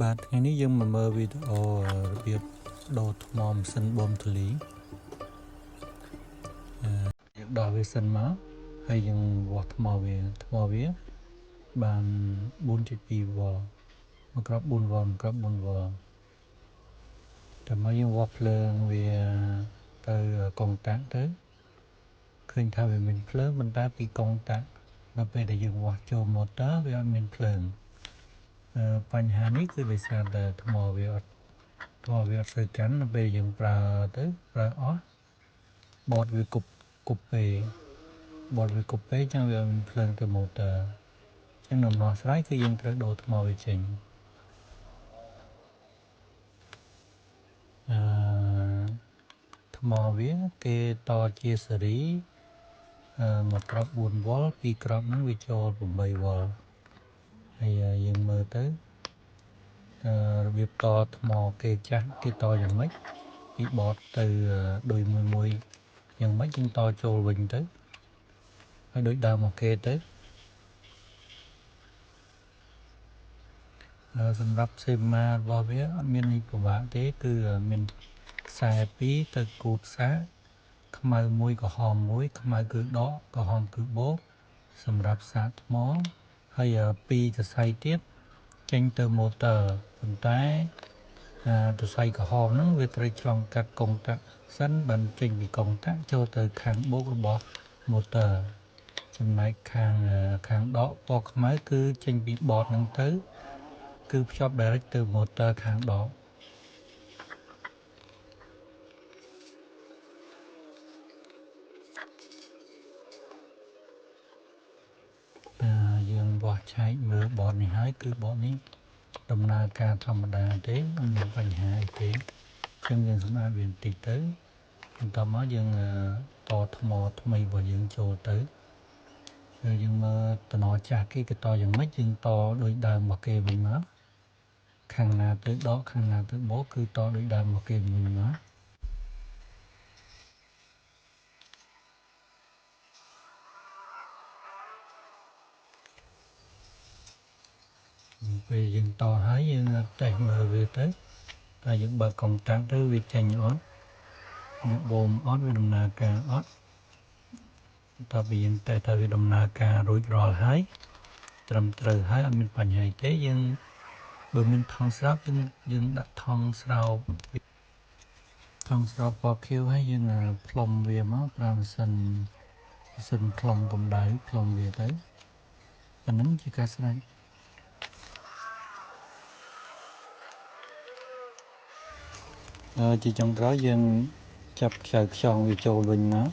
បាទថ្ងៃនេះយើងមកមើលវីដេអូរបៀបដូរថ្មម៉ាស៊ីនបូមធូលីយើងដោះវាសិនមកហើយយើងវាស់ថ្មវាបាន 4.2 វ៉ុលមួយគ្រាប់ 4 វ៉ុលមួយគ្រាប់ 4 វ៉ុលតែមកយើងវាស់ភ្លើងវាទៅកុងតាក់ទៅឃើញថាវាមានភ្លើងប៉ុន្តែពីកុងតាក់ដល់ពេលដែលយើងវាស់ចូលម៉ូទ័រវាអត់មានភ្លើងបញ្ហានេះគឺដោយសារតែថ្មវាអត់សូវកាន់ដល់ពេលយើងប្រើអស់បតវាគប់ពេកចឹងវាមានភ្លើងទៅម៉ូទ័រចឹងដំណោះស្រាយគឺយើងត្រូវដូរថ្មវាចេញថ្មវាគេតជាស៊េរីមួយគ្រាប់ 4 វ៉ុលពីរគ្រាប់ហ្នឹងវាចូល 8 វ៉ុលហើយយើងមើលទៅរបៀបតថ្មគេចាស់គេតយ៉ាងម៉េចពីបតទៅដូចមួយយ៉ាងម៉េចយើងតចូលវិញទៅហើយដូចដើមមកគេទៅសម្រាប់សេមារបស់វាអត់មាននេះពិបាកទេគឺមានខ្សែ2ទៅគូតខ្សែខ្មៅ1ក្រហម1ខ្មៅគឺដកក្រហមគឺបូកសម្រាប់សាកថ្មហើយ2សរសៃទៀតចេញទៅម៉ូទ័រប៉ុន្តែសរសៃក្រហមហ្នឹងវាត្រូវឆ្លងកាត់កុងតាក់សិនបានចេញពីកុងតាក់ចូលទៅខាងបូករបស់ម៉ូទ័រចំណែកខាងដកពណ៌ខ្មៅគឺចេញពីបតហ្នឹងទៅគឺភ្ជាប់ direct ទៅម៉ូទ័រខាងដកយើងបោះឆែកមើលបតនេះហើយគឺបតនេះដំណើរការធម្មតាទេមិនមានបញ្ហាអីទេអញ្ចឹងយើងសម្អាតវាបន្តិចទៅបន្តមកយើងតថ្មថ្មីរបស់យើងចូលទៅហើយយើងមើលតំណចាស់គេតយ៉ាងម៉េចយើងតដោយដើមរបស់គេវិញមកខាងណាទៅដកខាងណាទៅបូកគឺតដោយដើមរបស់គេវិញមកពេលយើងតហើយយើងតេស្តមើលវាទៅតែយើងបើកកុងតាក់ទៅវាចេញអត់វាបូមអត់វាដំណើរការអត់តើវាយើងតេស្តថាវាដំណើរការរួចរាល់ហើយត្រឹមត្រូវហើយអត់មានបញ្ហាទេយើងបើមានថង់ស្រោបយើងដាក់ថង់ស្រោបពណ៌ខៀវហើយយើងផ្លុំវាមកប្រើម៉ាស៊ីនផ្លុំកម្ដៅផ្លុំវាទៅប៉ុណ្ណឹងជាការស្រេចជាចុងក្រោយយើងចាប់ខ្សែខ្យងវាចូលវិញមក